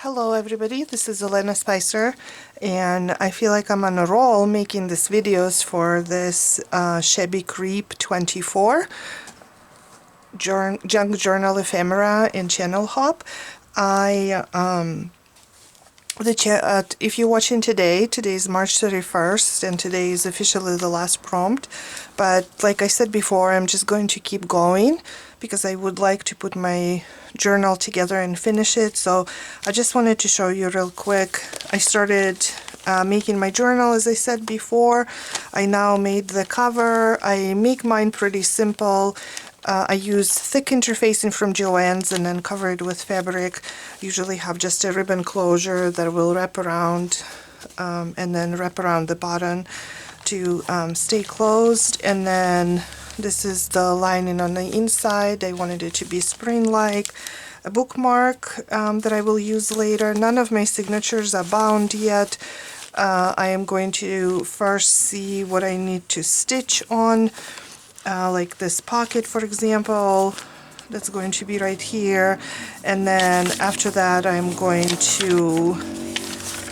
Hello everybody, this is Olena Spicer, and I feel like I'm on a roll making these videos for this Shabby Creep 24 junk journal ephemera in Channel Hop. If you're watching today is March 31st, and today is officially the last prompt, but like I said before, I'm just going to keep going because I would like to put my journal together and finish it. So I just wanted to show you real quick. I started making my journal, as I said before. I now made the cover. I make mine pretty simple. I use thick interfacing from Joann's and then cover it with fabric. Usually have just a ribbon closure that will wrap around and then wrap around the bottom to stay closed. And then this is the lining on the inside. I wanted it to be spring-like. A bookmark that I will use later. None of my signatures are bound yet. I am going to first see what I need to stitch on. Like this pocket, for example, that's going to be right here, and then after that I'm going to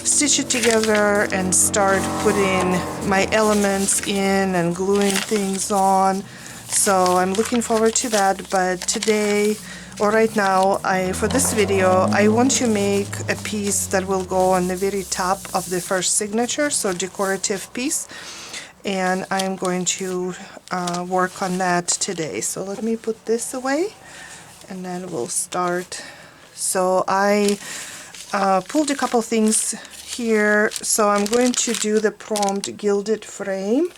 stitch it together and start putting my elements in and gluing things on. So I'm looking forward to that. But today, or right now, for this video, I want to make a piece that will go on the very top of the first signature, so decorative piece. And I'm going to work on that today. So let me put this away and then we'll start. So I pulled a couple things here. So I'm going to do the prompt gilded frame.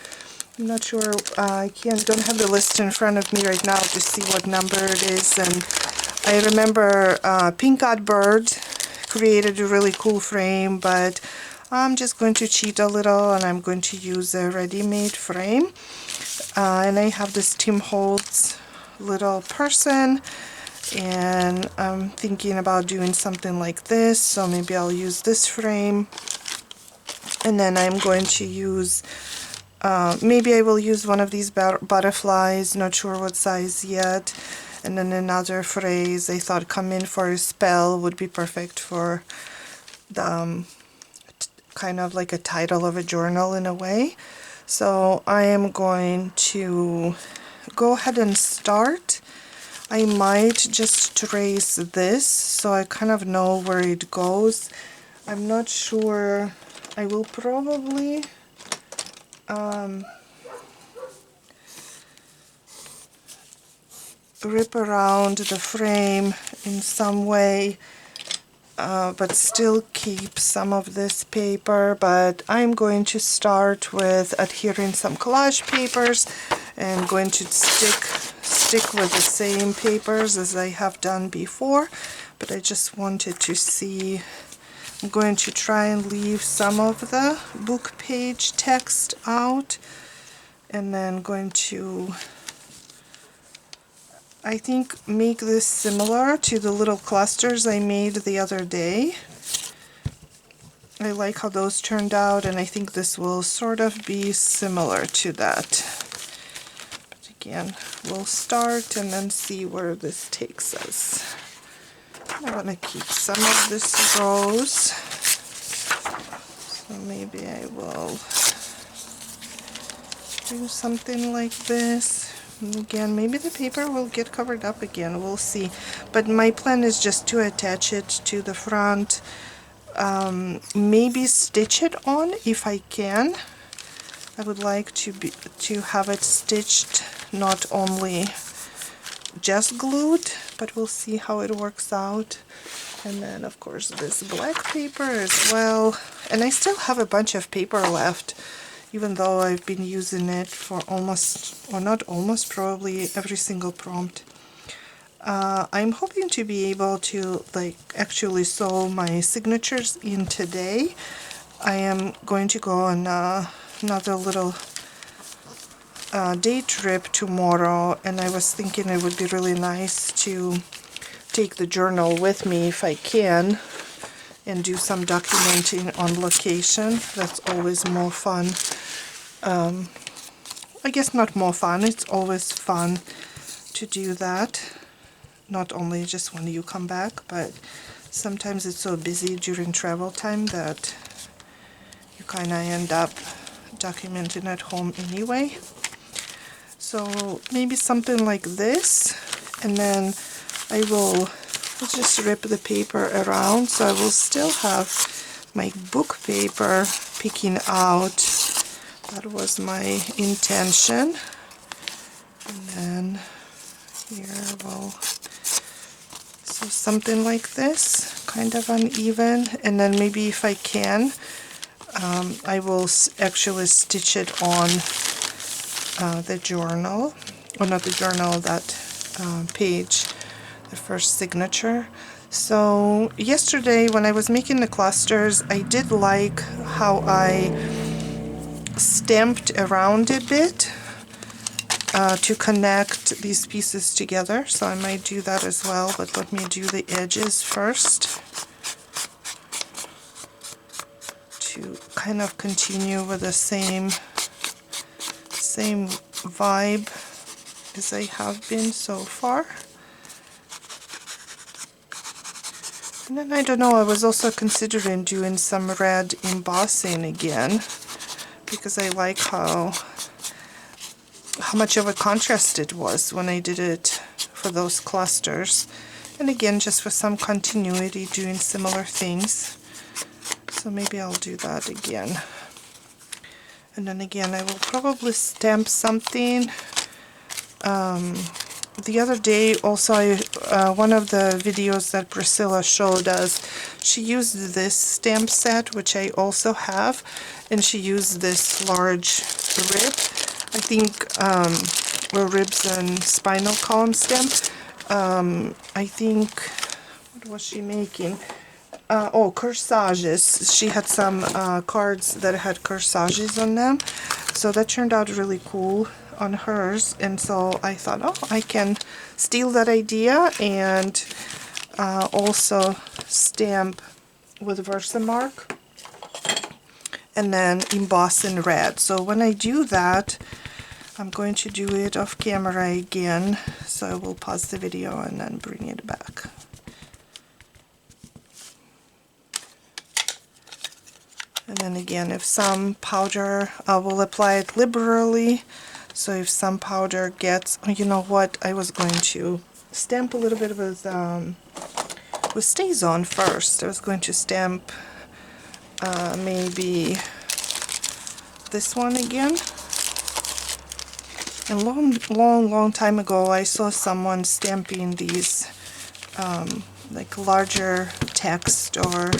I'm not sure, don't have the list in front of me right now to see what number it is. And I remember Pink Eyed Bird created a really cool frame, but I'm just going to cheat a little and I'm going to use a ready-made frame. And I have this Tim Holtz little person, and I'm thinking about doing something like this, so maybe I'll use this frame. And then I'm going to use, maybe I will use one of these butterflies, not sure what size yet. And then another phrase I thought come in for a spell would be perfect for the kind of like a title of a journal in a way. So I am going to go ahead and start. I might just trace this so I kind of know where it goes. I'm not sure. I will probably rip around the frame in some way, but still keep some of this paper. But I'm going to start with adhering some collage papers and going to stick with the same papers as I have done before. But I just wanted to see. I'm going to try and leave some of the book page text out, and then going to, I think, make this similar to the little clusters I made the other day. I like how those turned out, and I think this will sort of be similar to that. But again, we'll start and then see where this takes us. I want to keep some of this rose, so maybe I will do something like this. And again, maybe the paper will get covered up again, we'll see. But my plan is just to attach it to the front, maybe stitch it on if I can. I would like to have it stitched, not only just glued, but we'll see how it works out. And then of course this black paper as well. And I still have a bunch of paper left, even though I've been using it for almost, or not almost, probably every single prompt. I'm hoping to be able to actually sew my signatures in today. I am going to go on another little day trip tomorrow, and I was thinking it would be really nice to take the journal with me if I can and do some documenting on location. That's always more fun. I guess not more fun, it's always fun to do that. Not only just when you come back, but Sometimes it's so busy during travel time that you kind of end up documenting at home anyway. So maybe something like this, and then I will just rip the paper around, so I will still have my book paper peeking out. That was my intention. And then here, well, so something like this, kind of uneven, and then maybe if I can, I will actually stitch it on the journal, or not the journal, that page, the first signature. So yesterday when I was making the clusters, I did like how I stamped around a bit to connect these pieces together, so I might do that as well, but let me do the edges first to kind of continue with the same vibe as I have been so far. And then I don't know, I was also considering doing some red embossing again, because I like how much of a contrast it was when I did it for those clusters. And again, just for some continuity, doing similar things. So maybe I'll do that again. And then again, I will probably stamp something. The other day also, one of the videos that Priscilla showed us, she used this stamp set, which I also have, and she used this large rib. I think or ribs and spinal column stamp. I think, what was she making? Oh, corsages. She had some cards that had corsages on them, so that turned out really cool on hers, and so I thought, oh, I can steal that idea and also stamp with Versamark and then emboss in red. So when I do that, I'm going to do it off camera again, so I will pause the video and then bring it back. And then again, if some powder, I will apply it liberally. So if some powder gets, oh, you know what, I was going to stamp a little bit with StazOn first. I was going to stamp maybe this one again. And long time ago, I saw someone stamping these like larger text or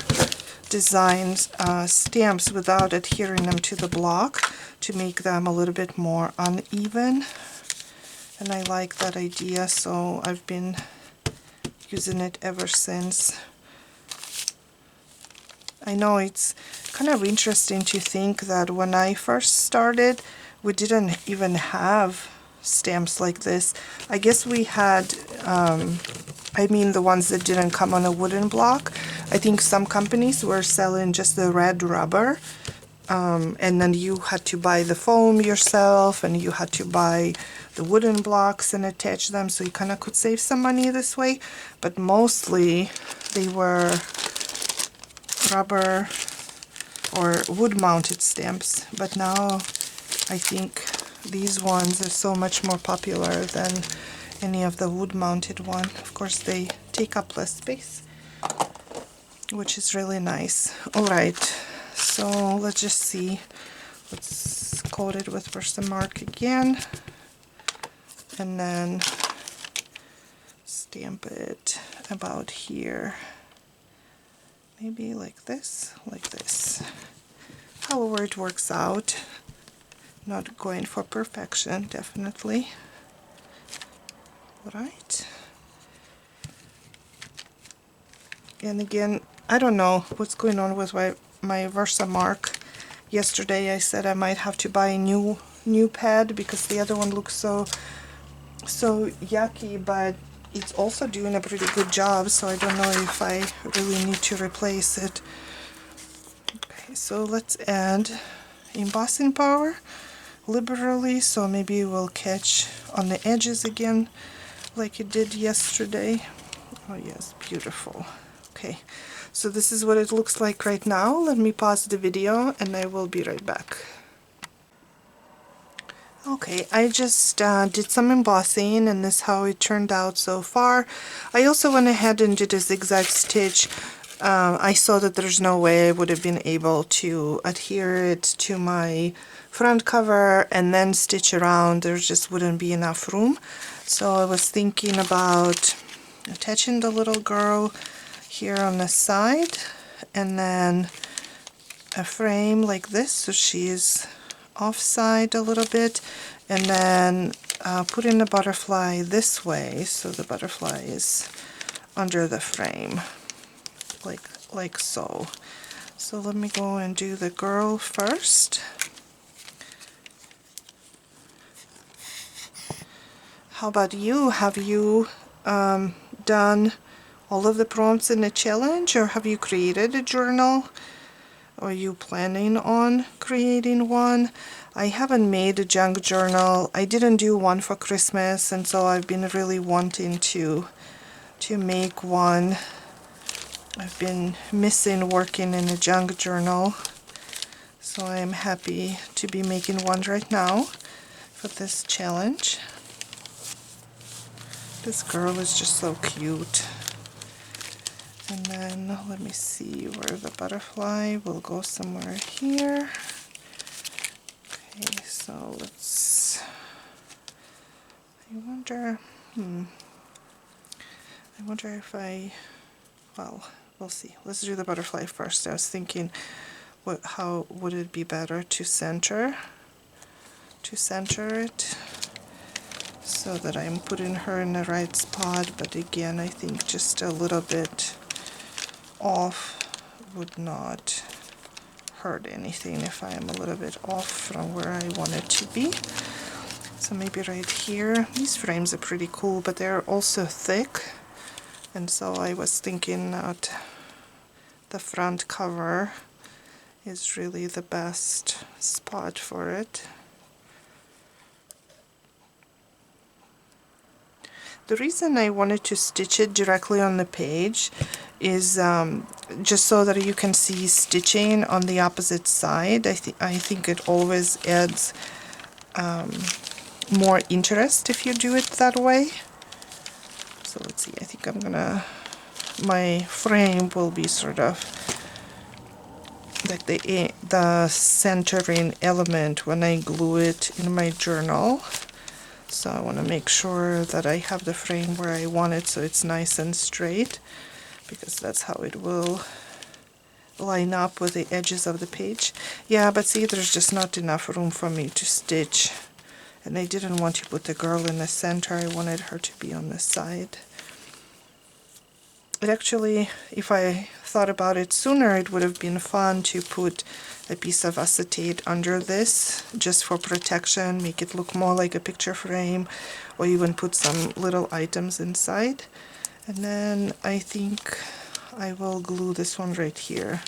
designs stamps without adhering them to the block, to make them a little bit more uneven, and I like that idea, so I've been using it ever since. I know it's kind of interesting to think that when I first started, we didn't even have stamps like this. I guess we had, I mean the ones that didn't come on a wooden block. I think some companies were selling just the red rubber, and then you had to buy the foam yourself, and you had to buy the wooden blocks and attach them, so you kind of could save some money this way. But mostly they were rubber or wood-mounted stamps. But now I think these ones are so much more popular than any of the wood-mounted one. Of course, they take up less space, which is really nice. Alright, so let's just see. Let's coat it with Versamark again, and then stamp it about here. Maybe like this, however it works out. Not going for perfection, definitely. Right. And again, I don't know what's going on with my Versamark. Yesterday I said I might have to buy a new pad because the other one looks so yucky, but it's also doing a pretty good job, so I don't know if I really need to replace it. Okay, so let's add embossing power liberally, so maybe it will catch on the edges again like it did yesterday. Oh yes, beautiful. Okay, so this is what it looks like right now. Let me pause the video and I will be right back. Okay, I just did some embossing, and this is how it turned out so far. I also went ahead and did a zigzag stitch. I saw that there's no way I would have been able to adhere it to my front cover and then stitch around. There just wouldn't be enough room. So I was thinking about attaching the little girl here on the side, and then a frame like this so she's offside a little bit, and then putting the butterfly this way so the butterfly is under the frame, like so. So let me go and do the girl first. How about you? Have you done all of the prompts in the challenge, or have you created a journal? Are you planning on creating one? I haven't made a junk journal. I didn't do one for Christmas, and so I've been really wanting to make one. I've been missing working in a junk journal, so I am happy to be making one right now for this challenge. This girl is just so cute. And then let me see where the butterfly will go, somewhere here. Okay, so let's, I wonder if well, we'll see. Let's do the butterfly first. I was thinking, how would it be better to center it so that I'm putting her in the right spot, but again, I think just a little bit off would not hurt anything if I'm a little bit off from where I want it to be. So maybe right here. These frames are pretty cool, but they're also thick, and so I was thinking that the front cover is really the best spot for it. The reason I wanted to stitch it directly on the page is just so that you can see stitching on the opposite side. I think it always adds more interest if you do it that way. So let's see, I think my frame will be sort of like the centering element when I glue it in my journal. So I want to make sure that I have the frame where I want it so it's nice and straight, because that's how it will line up with the edges of the page. Yeah, but see, there's just not enough room for me to stitch, and I didn't want to put the girl in the center. I wanted her to be on the side. It actually, if I thought about it sooner, it would have been fun to put a piece of acetate under this just for protection, make it look more like a picture frame, or even put some little items inside. And then I think I will glue this one right here.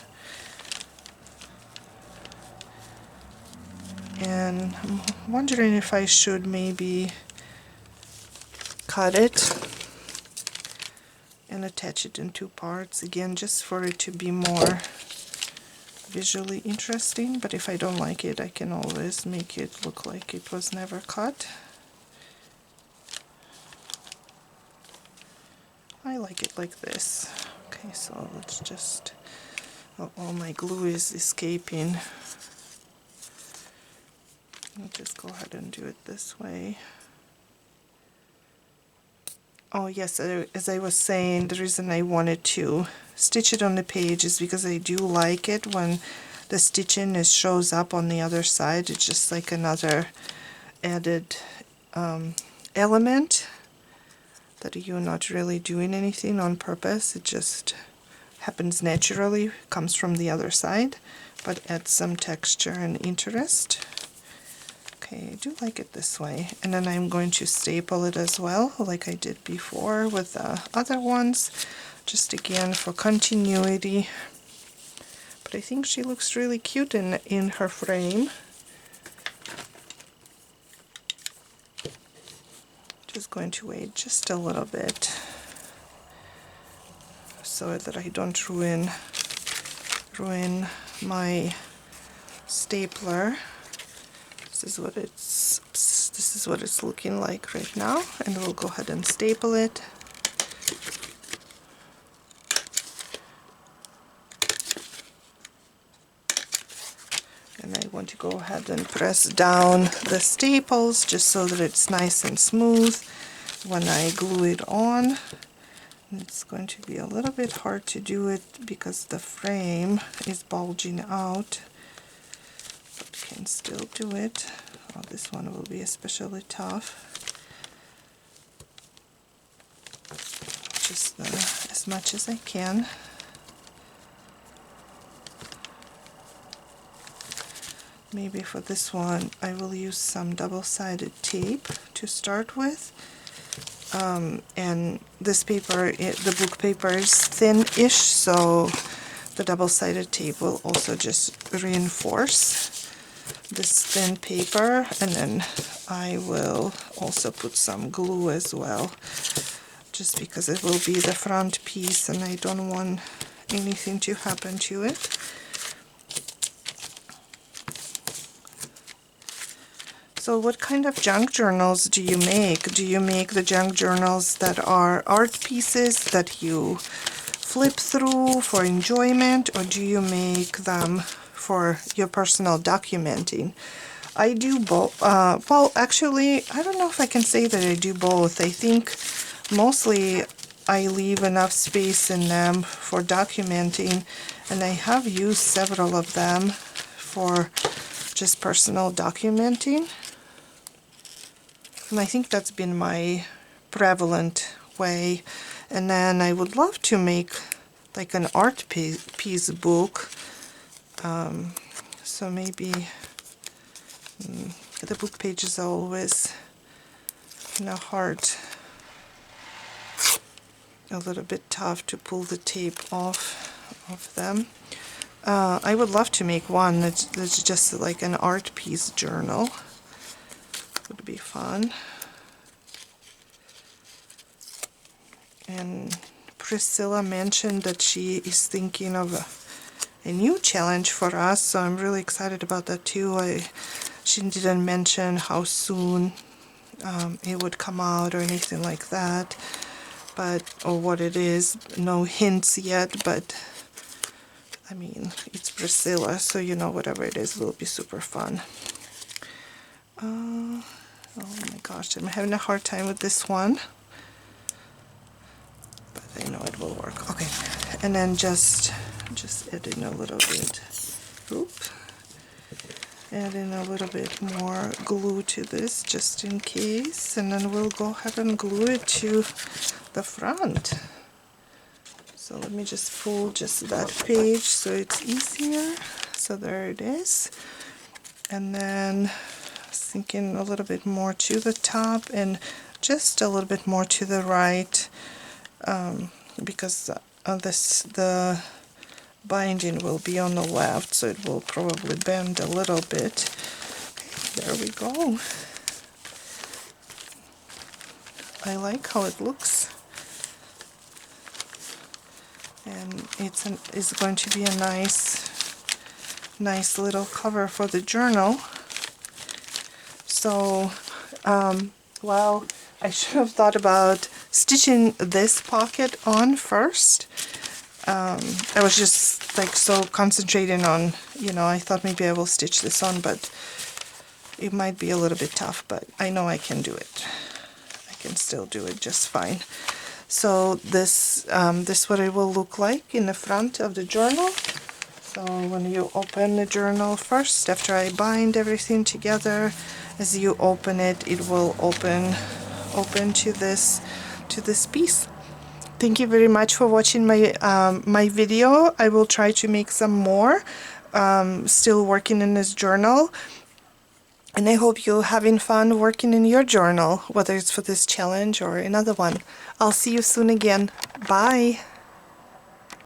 And I'm wondering if I should maybe cut it and attach it in two parts, again just for it to be more visually interesting, but if I don't like it I can always make it look like it was never cut. I like it like this. Okay, so let's just, all my glue is escaping. I'll just go ahead and do it this way. Oh yes, as I was saying, the reason I wanted to stitch it on the page is because I do like it when the stitching shows up on the other side. It's just like another added element that you're not really doing anything on purpose. It just happens naturally, comes from the other side, but adds some texture and interest. Okay, I do like it this way, and then I'm going to staple it as well, like I did before with the other ones, just again for continuity. But I think she looks really cute in her frame. Just going to wait just a little bit so that I don't ruin my stapler. This is what it's looking like right now, and we'll go ahead and staple it. And I want to go ahead and press down the staples just so that it's nice and smooth when I glue it on. It's going to be a little bit hard to do it because the frame is bulging out, but can still do it. Oh, this one will be especially tough. Just as much as I can. Maybe for this one I will use some double-sided tape to start with. And this paper, the book paper is thin-ish, so the double-sided tape will also just reinforce this thin paper, and then I will also put some glue as well, just because it will be the front piece and I don't want anything to happen to it. So what kind of junk journals do you make? Do you make the junk journals that are art pieces that you flip through for enjoyment, or do you make them for your personal documenting? I do both. Well, actually, I don't know if I can say that I do both. I think mostly I leave enough space in them for documenting, and I have used several of them for just personal documenting. And I think that's been my prevalent way. And then I would love to make like an art piece book. So maybe the book pages are always hard, a little bit tough to pull the tape off of them. I would love to make one that's just like an art piece journal. Would be fun. And Priscilla mentioned that she is thinking of a new challenge for us, so I'm really excited about that too. She didn't mention how soon it would come out or anything like that, or what it is. No hints yet, but I mean, it's Priscilla, so whatever it is will be super fun. Oh my gosh, I'm having a hard time with this one, but I know it will work. Okay, and then just add in a little bit, add in a little bit more glue to this just in case, and then we'll go ahead and glue it to the front. So let me just fold just that page so it's easier. So there it is, and then thinking a little bit more to the top and just a little bit more to the right, because the binding will be on the left, so it will probably bend a little bit. There we go. I like how it looks, and it's going to be a nice little cover for the journal. So, well, I should have thought about stitching this pocket on first. I was just like so concentrating on, I thought maybe I will stitch this on, but it might be a little bit tough, but I know I can do it. I can still do it just fine. So this what it will look like in the front of the journal. So when you open the journal first, after I bind everything together, as you open it, it will open to this piece. Thank you very much for watching my video. I will try to make some more. Still working in this journal, and I hope you're having fun working in your journal, whether it's for this challenge or another one. I'll see you soon again. Bye.